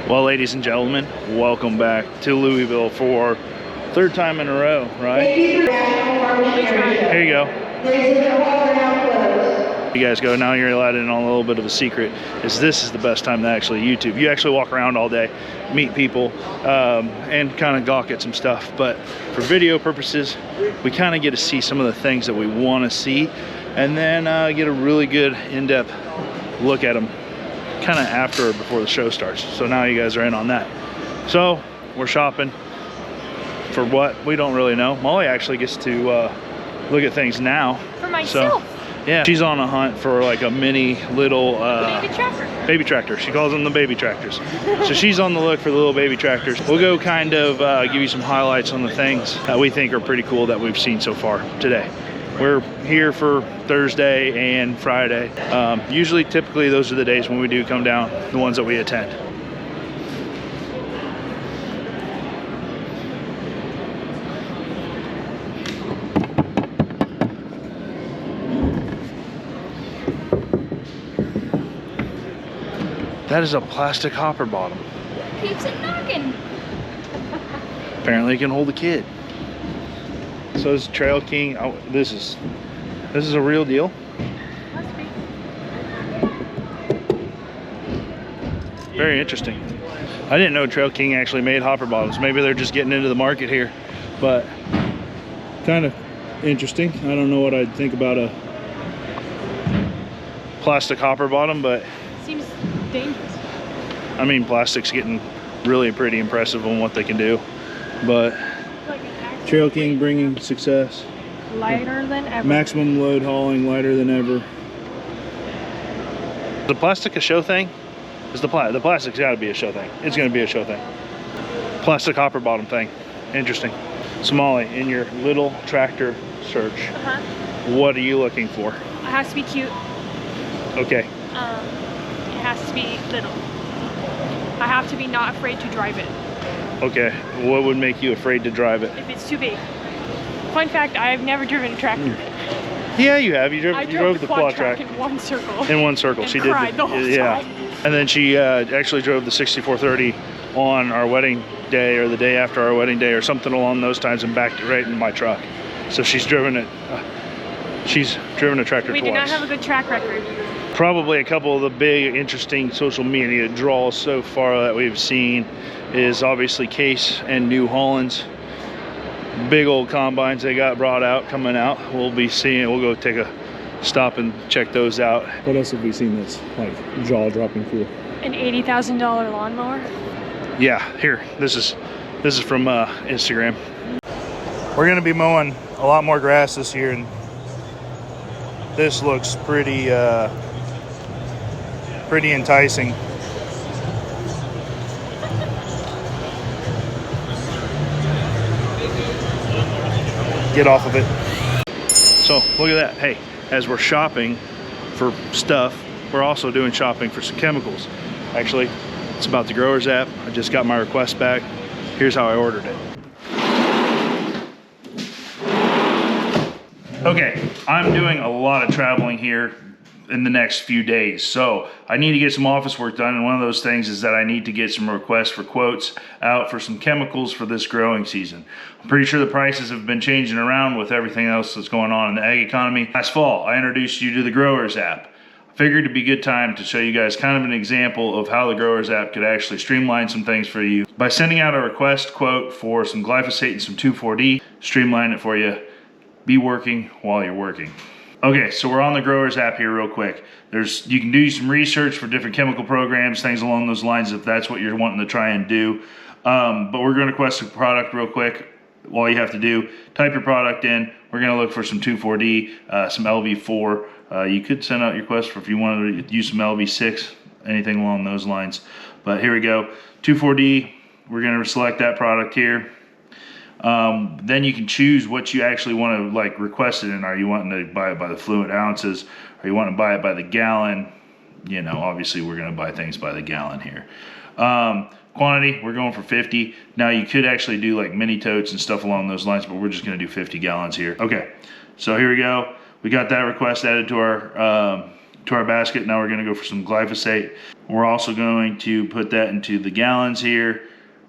Well, ladies and gentlemen, welcome back to Louisville for third time in a row, right? Here you go. You guys go, now you're allowed in on a little bit of a secret, is this is the best time to actually YouTube. You actually walk around all day, meet people, and kind of gawk at some stuff. But for video purposes, we kind of get to see some of the things that we want to see, and then get a really good in-depth look at them kind of after or before the show starts. So now you guys are in on that. So we're shopping for what we don't really know. Molly actually gets to look at things now for myself. So, yeah, she's on a hunt for like a mini little baby tractor. She calls them the baby tractors. So she's on the look for the little baby tractors. We'll go kind of give you some highlights on the things that we think are pretty cool that we've seen so far today. We're here for Thursday and Friday. Typically those are the days when we do come down, the ones that we attend. That is a plastic hopper bottom. Keeps it knocking. Apparently it can hold a kid. So is Trail King. Oh, this is a real deal. Must be. Very interesting. I didn't know Trail King actually made hopper bottoms. Maybe they're just getting into the market here, but kind of interesting. I don't know what I'd think about a plastic hopper bottom, but seems dangerous. I mean, plastic's getting really pretty impressive on what they can do, but Trail King bringing success. Lighter than ever. Maximum load hauling, lighter than ever. The plastic a show thing? Is the plastic's got to be a show thing. It's going to be a show thing. Plastic hopper bottom thing. Interesting. So Molly, in your little tractor search, what are you looking for? It has to be cute. Okay. It has to be little. I have to be not afraid to drive it. Okay, what would make you afraid to drive it? If it's too big. Fun fact, I've never driven a tractor. Yeah, you have. You drove the quad track in one circle. In one circle, and she cried did. The whole time. And then she actually drove the 6430 on our wedding day or the day after our wedding day or something along those times and backed it right in my truck. So she's driven it. She's driven a tractor twice. We do not have a good track record. Probably a couple of the big interesting social media draws so far that we've seen is obviously Case and New Holland's big old combines they got brought out, coming out. We'll be seeing, we'll go take a stop and check those out. What else have we seen that's like jaw-dropping cool? An $80,000 lawnmower? Yeah, here, this is from Instagram. We're gonna be mowing a lot more grass this year, and this looks pretty pretty enticing. Get off of it. So look at that. Hey, as we're shopping for stuff, we're also doing shopping for some chemicals. Actually, it's about the growers app. I just got my request back. Here's how I ordered it. Okay, I'm doing a lot of traveling here in the next few days, so I need to get some office work done, and one of those things is that I need to get some requests for quotes out for some chemicals for this growing season. I'm pretty sure the prices have been changing around with everything else that's going on in the ag economy. Last fall, I introduced you to the Growers app. I figured it'd be a good time to show you guys kind of an example of how the Growers app could actually streamline some things for you. By sending out a request quote for some glyphosate and some 2,4-D, streamline it for you. Be working while you're working. Okay, so we're on the Growers app here real quick. You can do some research for different chemical programs, things along those lines if that's what you're wanting to try and do. But we're gonna request a product real quick. All you have to do, type your product in. We're gonna look for some 2,4-D, some LV4. You could send out your request for if you wanted to use some LV6, anything along those lines. But here we go, 2,4-D, we're gonna select that product here. Then you can choose what you actually want to like request it in. Are you wanting to buy it by the fluid ounces? Are you wanting to buy it by the gallon? You know, obviously we're going to buy things by the gallon here. Quantity, we're going for 50. Now you could actually do like mini totes and stuff along those lines, but we're just going to do 50 gallons here. Okay, so here we go. We got that request added to our basket. Now we're going to go for some glyphosate. We're also going to put that into the gallons here.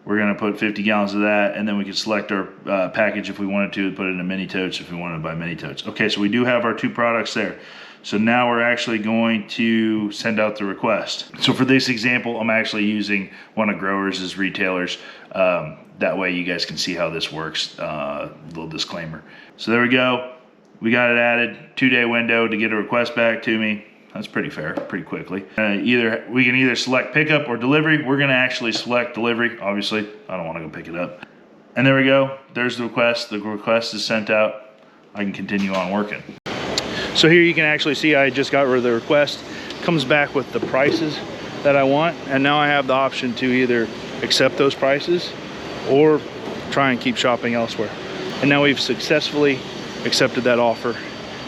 We're gonna put 50 gallons of that, and then we can select our package if we wanted to, put it in a mini totes if we wanted to buy mini totes. Okay, so we do have our 2 products there. So now we're actually going to send out the request. So for this example, I'm actually using one of Growers' as retailers. That way you guys can see how this works, little disclaimer. So there we go. We got it added, 2-day window to get a request back to me. That's pretty fair, pretty quickly. We can either select pickup or delivery. We're gonna actually select delivery, obviously. I don't wanna go pick it up. And there we go, there's the request. The request is sent out. I can continue on working. So here you can actually see I just got rid of the request. Comes back with the prices that I want. And now I have the option to either accept those prices or try and keep shopping elsewhere. And now we've successfully accepted that offer,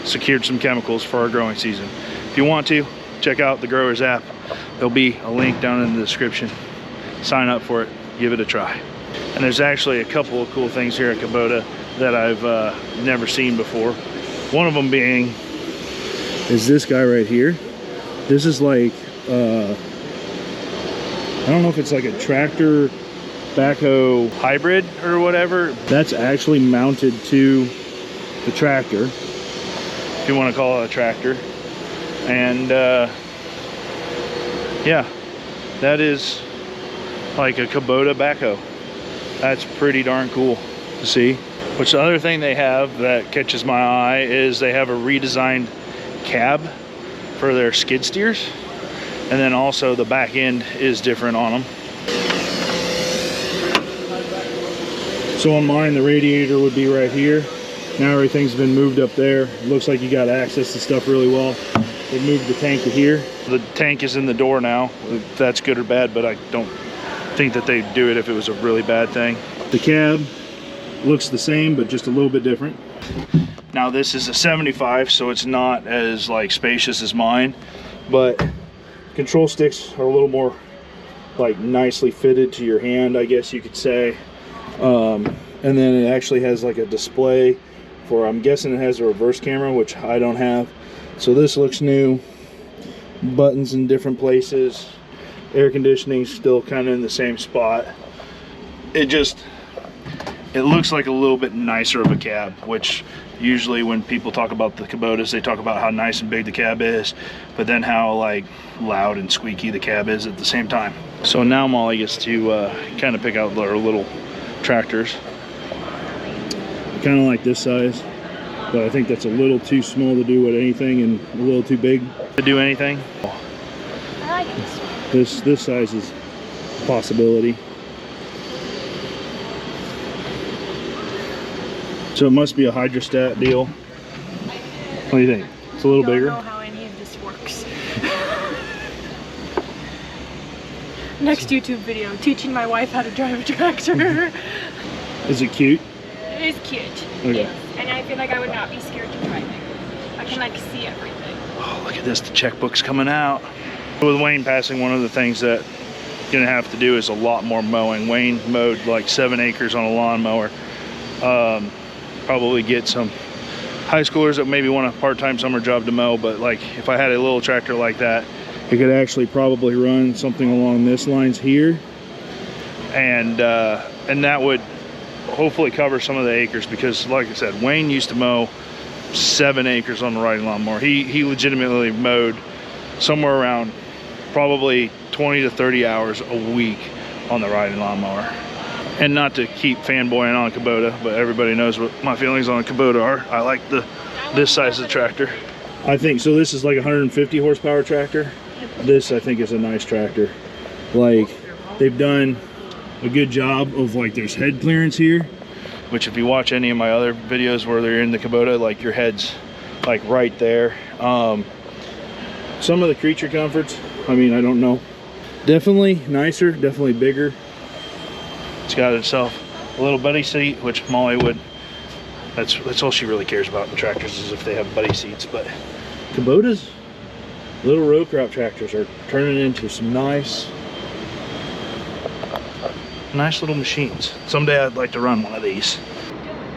secured some chemicals for our growing season. If you want to, check out the Growers app. There'll be a link down in the description. Sign up for it, give it a try. And there's actually a couple of cool things here at Kubota that I've never seen before. One of them being is this guy right here. This is like, I don't know if it's like a tractor backhoe hybrid or whatever. That's actually mounted to the tractor, if you want to call it a tractor. And yeah, that is like a Kubota backhoe. That's pretty darn cool to see. Which the other thing they have that catches my eye is they have a redesigned cab for their skid steers. And then also the back end is different on them. So on mine, the radiator would be right here. Now everything's been moved up there. Looks like you got access to stuff really well. They moved the tank to here. The tank is in the door now. If that's good or bad, but I don't think that they'd do it if it was a really bad thing. The cab looks the same, but just a little bit different. Now this is a 75, so it's not as like spacious as mine, but control sticks are a little more like nicely fitted to your hand, I guess you could say. And then it actually has like a display for, I'm guessing it has a reverse camera, which I don't have. So this looks new. Buttons in different places. Air conditioning still kind of in the same spot. It looks like a little bit nicer of a cab, which usually when people talk about the Kubotas, they talk about how nice and big the cab is, but then how like loud and squeaky the cab is at the same time. So now Molly gets to kind of pick out our little tractors. Kind of like this size, but I think that's a little too small to do with anything and a little too big to do anything. I like this one. This size is a possibility. So it must be a hydrostat deal. What do you think? It's a little bigger? I don't know how any of this works. Next YouTube video, teaching my wife how to drive a tractor. Is it cute? It is cute. Okay. Yes. And I feel like I would not be scared to drive it. I can like see everything. Oh, look at this, the checkbook's coming out. With Wayne passing, one of the things that you're gonna have to do is a lot more mowing. Wayne mowed like 7 acres on a lawnmower. Probably get some high schoolers that maybe want a part-time summer job to mow, but like if I had a little tractor like that, it could actually probably run something along this lines here, and that would hopefully cover some of the acres, because like I said, Wayne used to mow 7 acres on the riding lawnmower. He legitimately mowed somewhere around probably 20 to 30 hours a week on the riding lawnmower. And not to keep fanboying on Kubota, but everybody knows what my feelings on a Kubota are. I like this size of tractor. I think, so this is like a 150 horsepower tractor. This I think is a nice tractor. Like, they've done a good job of like, there's head clearance here, which if you watch any of my other videos where they're in the Kubota, like your head's like right there. Some of the creature comforts, I mean, I don't know. Definitely nicer, definitely bigger. It's got itself a little buddy seat, which Molly would, that's all she really cares about in tractors, is if they have buddy seats. But Kubota's little row crop tractors are turning into some nice little machines. Someday I'd like to run one of these.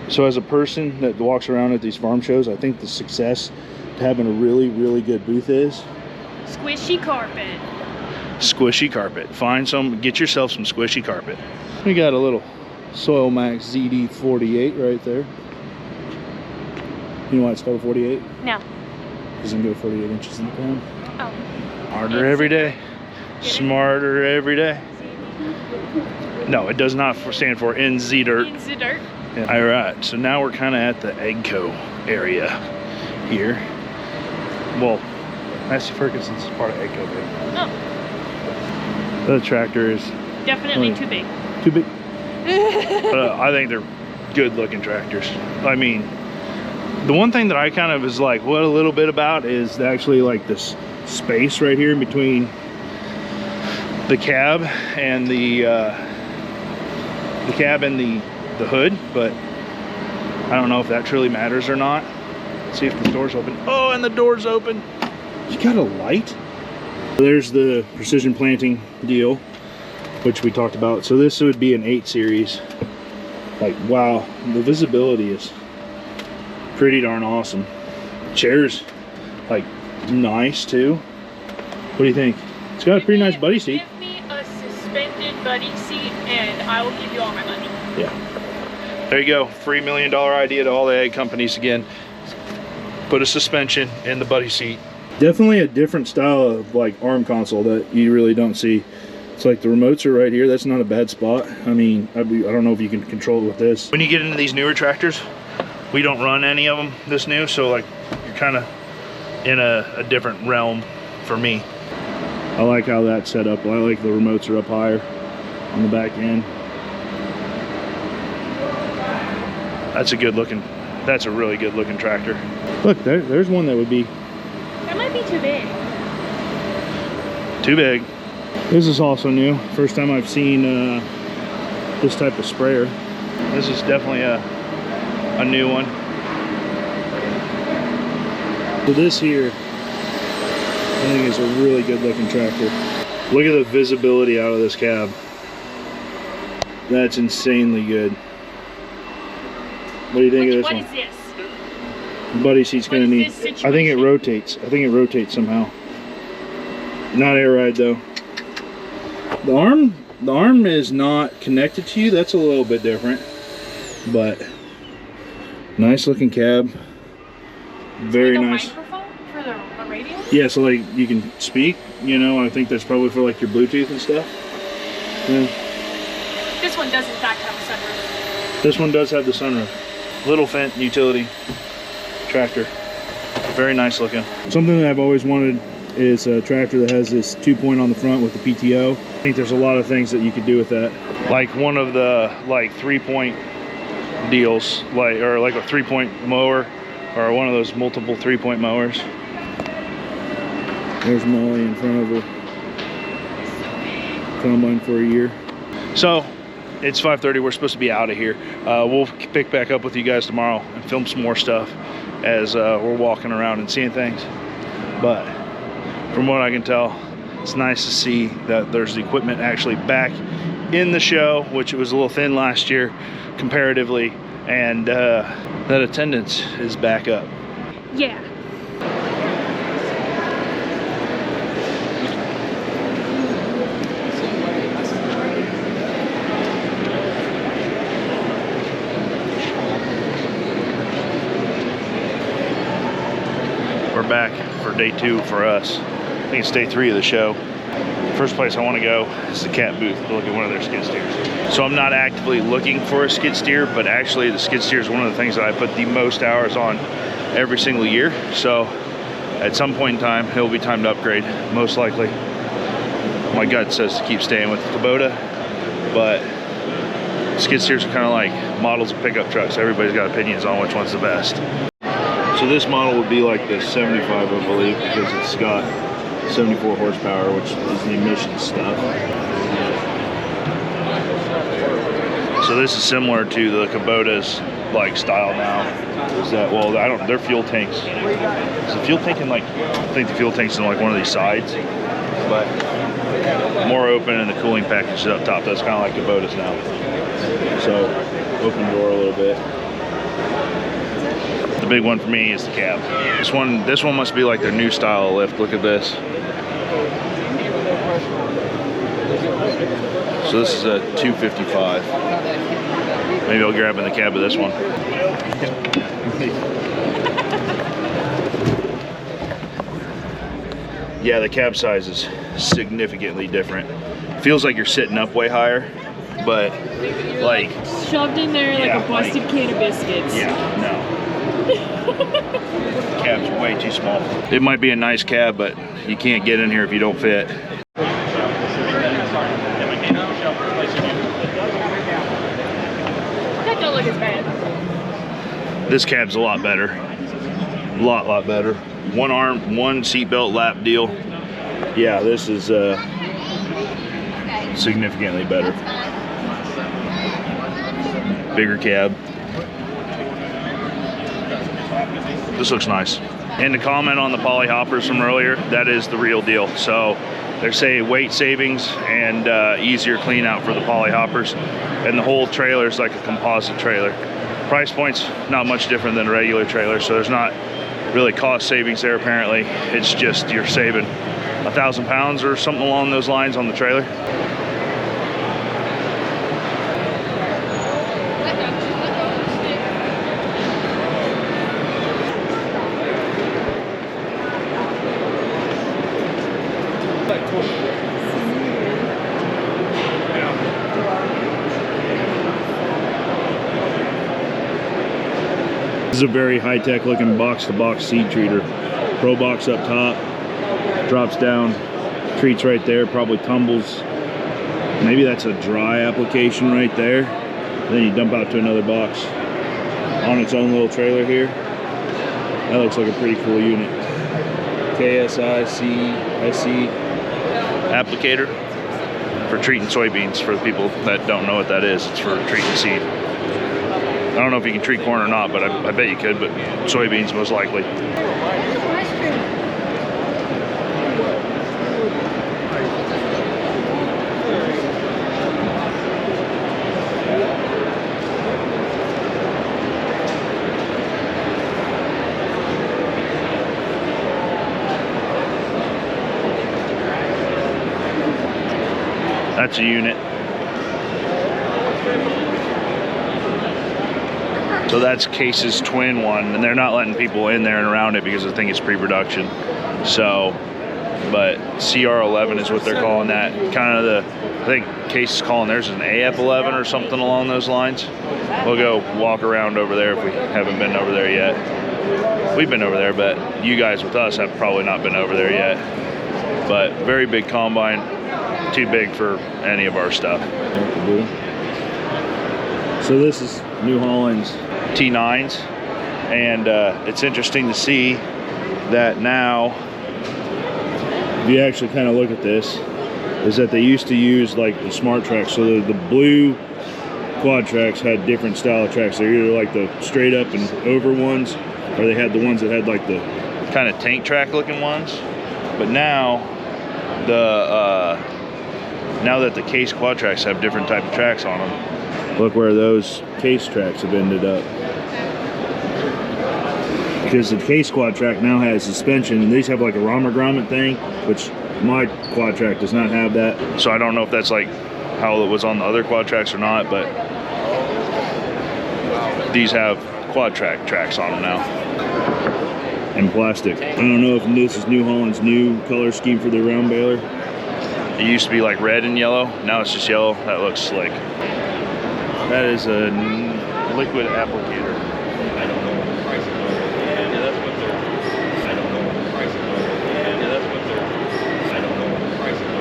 So as a person that walks around at these farm shows, I think the success to having a really good booth is Squishy carpet. squishy carpet. Get yourself some squishy carpet. We got a little Soil Max ZD48 right there. You know why it's called a 48? No. Because you can go 48 inches in the ground. Oh. Smarter every day. Smarter every day. No, it does not stand for NZ Dirt. NZ Dirt. Yeah. All right, so now we're kind of at the Egco area here. Well, Massey Ferguson's part of Egco, babe. Oh. The tractor is Definitely too big. Too big. I think they're good looking tractors. I mean, the one thing that I kind of is like, what a little bit about is actually like this space right here in between the cab and the hood, but I don't know if that truly matters or not. Let's see if the door's open. Oh, and the door's open. You got a light? There's the precision planting deal, which we talked about. So this would be an 8 series. Like, wow, the visibility is pretty darn awesome. Chair's like nice too. What do you think? It's got a pretty nice buddy seat. Give me a suspended buddy seat and I will give you all my money. Yeah. There you go. Free $1 million idea to all the egg companies again. Put a suspension in the buddy seat. Definitely a different style of like arm console that you really don't see. It's like the remotes are right here. That's not a bad spot. I mean, I don't know if you can control it with this. When you get into these newer tractors, we don't run any of them this new, so like you're kind of in a different realm for me. I like how that's set up. I like the remotes are up higher on the back end. That's a really good looking tractor. Look, there's one that would be That might be too big. Too big. This is also new. First time I've seen this type of sprayer. This is definitely a new one. So this here, I think is a really good looking tractor. Look at the visibility out of this cab. That's insanely good. What do you think of this What one? is this? Buddy seat's What gonna is need. this I think it situation? rotates. I think it rotates somehow. Not air ride though. The arm is not connected to you. That's a little bit different, but nice looking cab. Very Like a nice. microphone for the radio? Yeah, so like you can speak. You know, I think that's probably for like your Bluetooth and stuff. Yeah. This one does in fact have a sunroof. This one does have the sunroof. Little Fendt utility tractor. Very nice looking. Something that I've always wanted is a tractor that has this 2-point on the front with the PTO. I think there's a lot of things that you could do with that. Like one of the like 3-point deals, like a 3-point mower, or one of those multiple 3-point mowers. There's Molly in front of her combine for a year. So it's 5:30. We're supposed to be out of here. We'll pick back up with you guys tomorrow and film some more stuff as we're walking around and seeing things. But from what I can tell, it's nice to see that there's the equipment actually back in the show, which it was a little thin last year comparatively, and that attendance is back up. Yeah. We're back for day 2 for us. I think it's day 3 of the show. First place I want to go is the cat booth to look at one of their skid steers. So I'm not actively looking for a skid steer, but actually the skid steer is one of the things that I put the most hours on every single year. So at some point in time, it'll be time to upgrade, most likely. My gut says to keep staying with the Kubota, but skid steers are kind of like models of pickup trucks. Everybody's got opinions on which one's the best. So this model would be like the 75, I believe, because it's got 74 horsepower, which is the emissions stuff. So this is similar to the Kubota's like style now. Is that, well, I don't, their fuel tanks. Is the fuel tank in like, I think the fuel tank's in like one of these sides, but more open, and the cooling package is up top. That's kind of like Kubota's now. So open door a little bit. The big one for me is the cab. This one must be like their new style of lift. Look at this. So this is a 255. Maybe I'll grab in the cab of this one. Yeah, the cab size is significantly different. Feels like you're sitting up way higher, but like shoved in there like a busted can of biscuits. Yeah, no. Cab's way too small. It might be a nice cab, but you can't get in here if you don't fit. That don't look as bad. This cab's a lot better. A lot better. One arm, one seatbelt lap deal. Yeah, this is significantly better. Bigger cab. This looks nice. And to comment on the poly hoppers from earlier, that is the real deal. So they say weight savings and easier clean out for the poly hoppers. And the whole trailer is like a composite trailer. Price point's not much different than a regular trailer, so there's not really cost savings there apparently. It's just you're saving 1,000 pounds or something along those lines on the trailer. This is a very high-tech looking box-to-box seed treater. Pro box up top, drops down, treats right there, probably tumbles. Maybe that's a dry application right there. Then you dump out to another box on its own little trailer here. That looks like a pretty cool unit. KSI-CIC applicator for treating soybeans. For the people that don't know what that is, it's for treating seed. I don't know if you can treat corn or not, but I bet you could, but soybeans most likely. That's a unit. So that's Case's twin one, and they're not letting people in there and around it because I think it's pre-production. So, but CR11 is what they're calling that. Kind of the, I think Case is calling theirs an AF11 or something along those lines. We'll go walk around over there if we haven't been over there yet. We've been over there, but you guys with us have probably not been over there yet. But very big combine, too big for any of our stuff. So this is New Holland's T9s, and it's interesting to see that now, if you actually kind of look at this, is that they used to use like the smart tracks. So the blue quad tracks had different style of tracks. They're either like the straight up and over ones, or they had the ones that had like the kind of tank track looking ones. But now now that the Case quad tracks have different type of tracks on them, look where those Case tracks have ended up. Because the Case quad track now has suspension, and these have like a Romer grommet thing, which my quad track does not have that. So I don't know if that's like how it was on the other quad tracks or not, but these have quad track tracks on them now. And plastic. I don't know if this is New Holland's new color scheme for the round baler. It used to be like red and yellow. Now it's just yellow. That looks slick. That is a liquid applicator. I don't know what the price of it. Yeah, that's what they're. I don't know what the price of it. Yeah, that's what they're. I don't know what the price of it.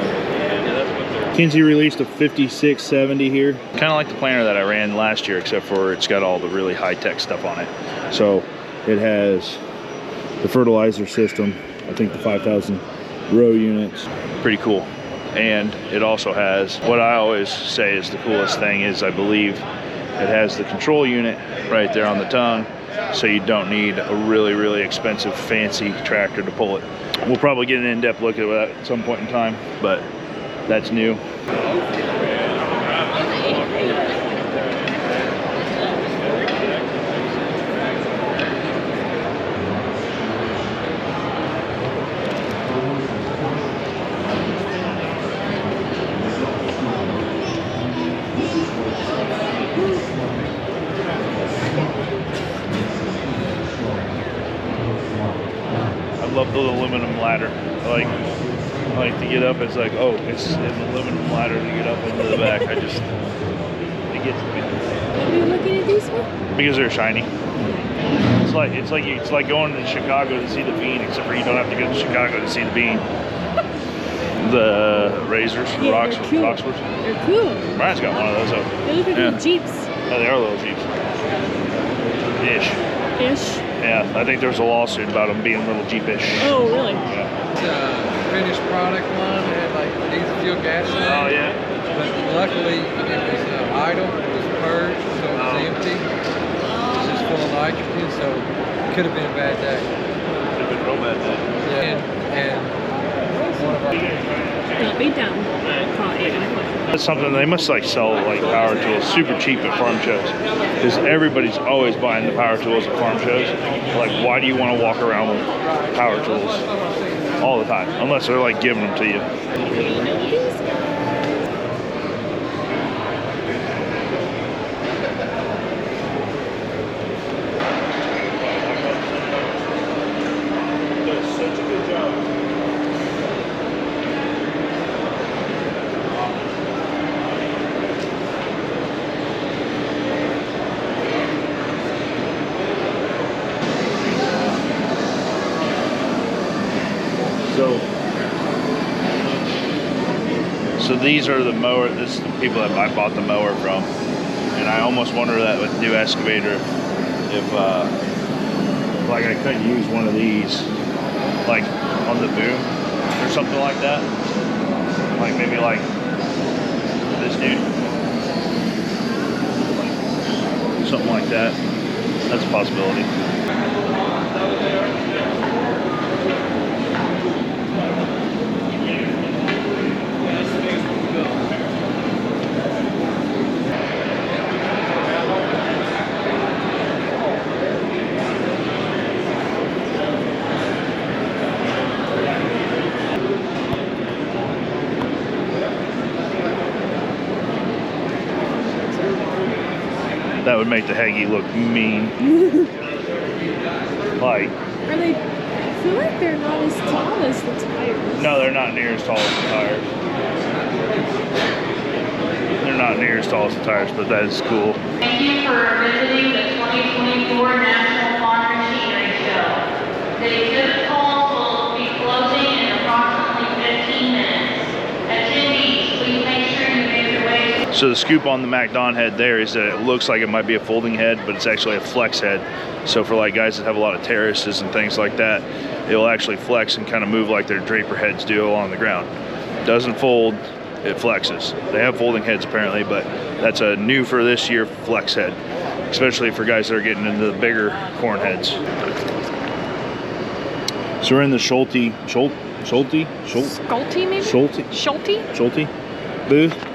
Yeah, that's what they're. Kinsey released a 5670 here. Kind of like the planter that I ran last year, except for it's got all the really high-tech stuff on it. So it has the fertilizer system, I think the 5,000 row units. Pretty cool. And it also has, what I always say is the coolest thing is, I believe it has the control unit right there on the tongue, so you don't need a really expensive fancy tractor to pull it. We'll probably get an in-depth look at that at some point in time, but that's new. I love the aluminum ladder. I like to get up. It's like, oh, it's an aluminum ladder to get up into the back. It gets me. Are you looking at these ones? Because they're shiny. It's like going to Chicago to see the bean, except for you don't have to go to Chicago to see the bean. The razors, Yeah, rocks, they're cool. Roxfords. They're cool. Brian's got one of those. They look like Yeah. little Jeeps. Oh, they are little Jeeps. Ish. Ish. Yeah, I think there's a lawsuit about them being little Jeepish. Oh, really? Yeah. It's a finished product line. It had like diesel fuel gasoline. Oh yeah. But luckily it was idle. It was purged, so it was empty. It was just full of nitrogen, so it could have been a bad day. Could have been real bad day. Yeah. And one of our They'll be down. Probably 8 o'clock. That's something they must like sell like power tools super cheap at farm shows, because everybody's always buying the power tools at farm shows. Like, why do you want to walk around with power tools all the time unless they're like giving them to you? Such a good job. So these are the mower. This is the people that I bought the mower from, and I almost wonder that with the new excavator, if like I could use one of these, like on the boom or something like that. Like maybe like this dude, like something like that. That's a possibility. That would make the Haggy look mean. Like, Are they? I feel like they're not as tall as the tires. no, they're not near as tall as the tires. They're not near as tall as the tires, but that is cool. Thank you for visiting the 2024 National Farm Machinery Show. The exhibit halls will be closing in approximately 15 minutes. Attendees, please make sure you make your way. So the scoop on the MacDon head there is that it looks like it might be a folding head, but it's actually a flex head. So for like guys that have a lot of terraces and things like that, it will actually flex and kind of move like their draper heads do along the ground. Doesn't fold, it flexes. They have folding heads apparently, but that's a new for this year flex head, especially for guys that are getting into the bigger corn heads. So we're in the Schulte Schulte maybe? Schulte? booth.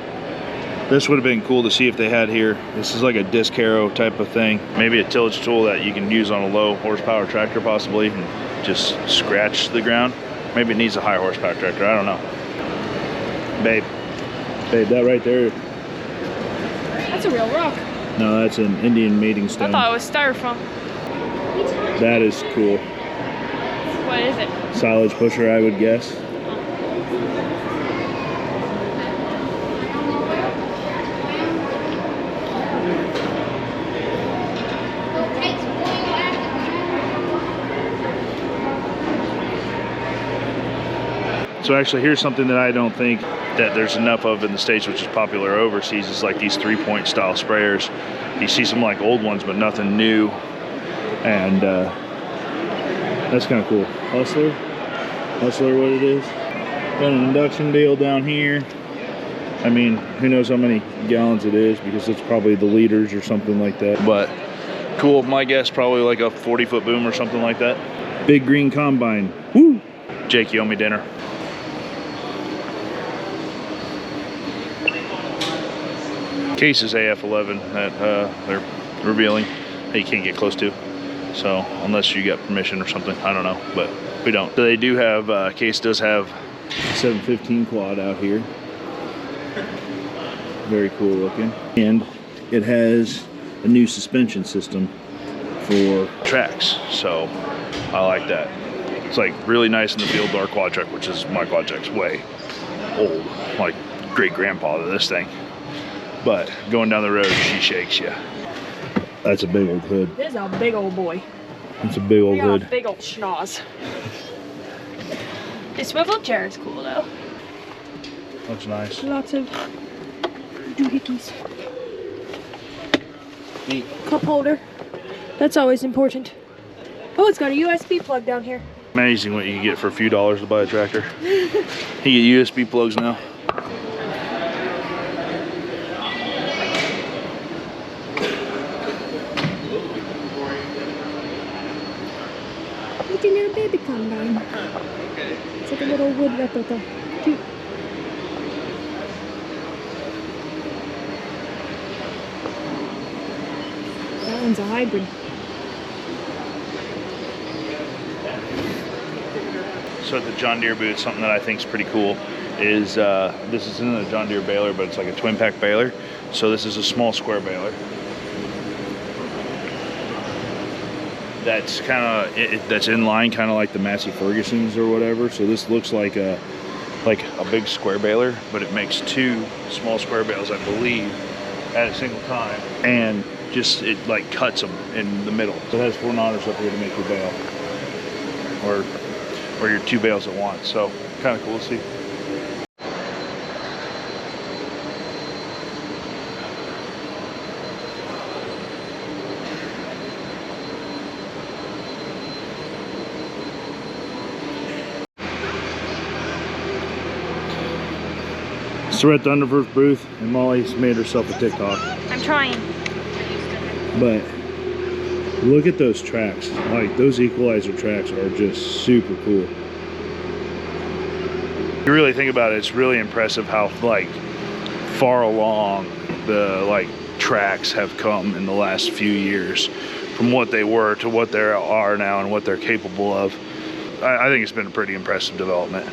This would have been cool to see if they had here. This is like a disc harrow type of thing. Maybe a tillage tool that you can use on a low horsepower tractor possibly, and just scratch the ground. Maybe it needs a high horsepower tractor, I don't know. Babe, that right there. That's a real rock. No, that's an Indian mating I stone. thought it was styrofoam. That is cool. What is it? Silage pusher, I would guess. So actually, here's something that I don't think that there's enough of in the States, which is popular overseas, is like these 3-point style sprayers. You see some like old ones, but nothing new. And that's kind of cool. Hustler, what it is. Got an induction deal down here. I mean, who knows how many gallons it is, because it's probably the liters or something like that. But cool, my guess probably like a 40-foot boom or something like that. Big green combine. Woo! Jake, you owe me dinner. Case is AF11 that they're revealing that you can't get close to. So unless you get permission or something, I don't know, but we don't. So they do have, Case does have 715 quad out here. Very cool looking. And it has a new suspension system for tracks, so I like that. It's like really nice in the field to our quad truck, which is my quad truck's way old, like great grandpa to this thing. But going down the road, she shakes you. That's a big old hood. This is a big old boy. It's a big old We got a hood. big old schnoz. The swivel chair is cool though. Looks nice. Lots of doohickeys. Neat. Cup holder. That's always important. Oh, it's got a USB plug down here. Amazing what you can get for a few dollars to buy a tractor. You get USB plugs now. Look at little baby combine. It's like a little wood replica. Cute. That one's a hybrid. So at the John Deere booth, something that I think is pretty cool is this isn't a John Deere baler, but it's like a twin pack baler. So this is a small square baler. That's kind of that's in line, kind of like the Massey Ferguson's or whatever. So this looks like a big square baler, but it makes two small square bales, I believe, at a single time, and just it like cuts them in the middle. So it has 4 knotters up here to make your bale, or your 2 bales at once. So kind of cool to see. So we're at the Underverse booth, and Molly's made herself a TikTok. I'm trying. But look at those tracks. Like, those equalizer tracks are just super cool. You really think about it, it's really impressive how like far along the like tracks have come in the last few years, from what they were to what they are now and what they're capable of. I think it's been a pretty impressive development.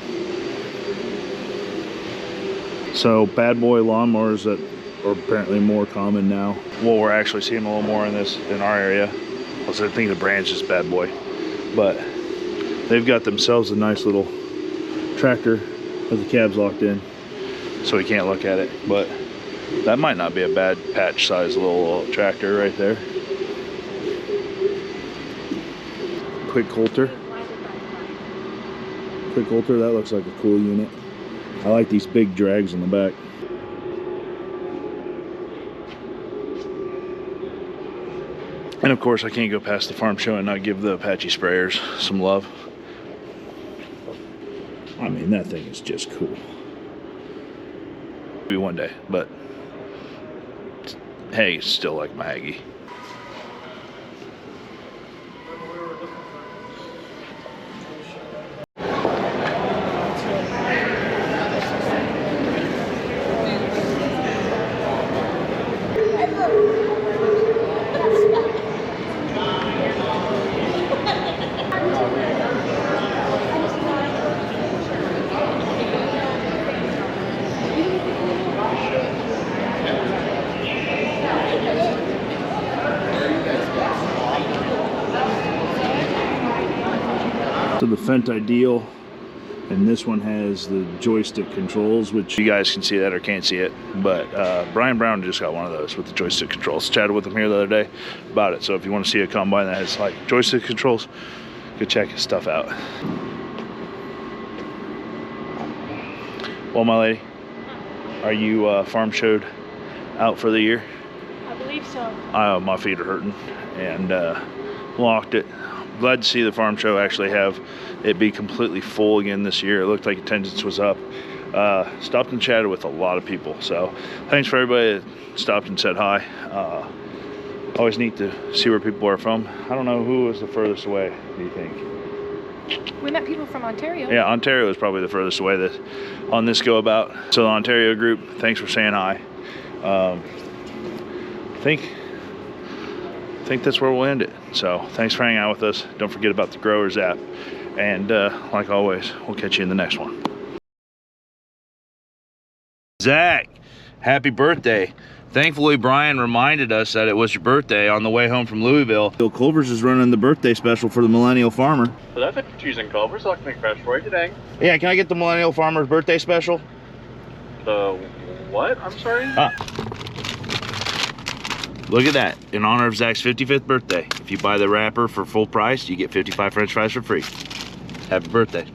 So bad boy lawnmowers that are apparently more common now. Well, we're actually seeing a little more in our area. I think the brand's just bad boy, but they've got themselves a nice little tractor with the cabs locked in, so we can't look at it. But that might not be a bad patch size little tractor right there. Quick Coulter. Quick Coulter, that looks like a cool unit. I like these big drags in the back. And of course, I can't go past the farm show and not give the Apache sprayers some love. I mean, that thing is just cool. Maybe one day, but hey, it's still like my Aggie. So the Fendt Ideal, and this one has the joystick controls, which you guys can see that or can't see it, but Brian Brown just got one of those with the joystick controls. Chatted with him here the other day about it, so if you want to see a combine that has like joystick controls, go check his stuff out. Well, my lady, are you farm showed out for the year? I believe so. My feet are hurting, and locked it. Glad to see the farm show actually have it be completely full again this year. It looked like attendance was up. Stopped and chatted with a lot of people, so thanks for everybody that stopped and said hi. Always neat to see where people are from. I don't know who was the furthest away, do you think? We met people from Ontario. Yeah, Ontario is probably the furthest away that on this go about. So the Ontario group, thanks for saying hi. I think that's where we'll end it. So thanks for hanging out with us. Don't forget about the Growers app. And like always, we'll catch you in the next one. Zach, happy birthday. Thankfully, Brian reminded us that it was your birthday on the way home from Louisville. Bill Culver's is running the birthday special for the Millennial Farmer. So that's a confusing Culver's. I'll make fresh for you today. Yeah, can I get the Millennial Farmer's birthday special? The what? I'm sorry? Look at that, in honor of Zach's 55th birthday. If you buy the wrapper for full price, you get 55 French fries for free. Happy birthday.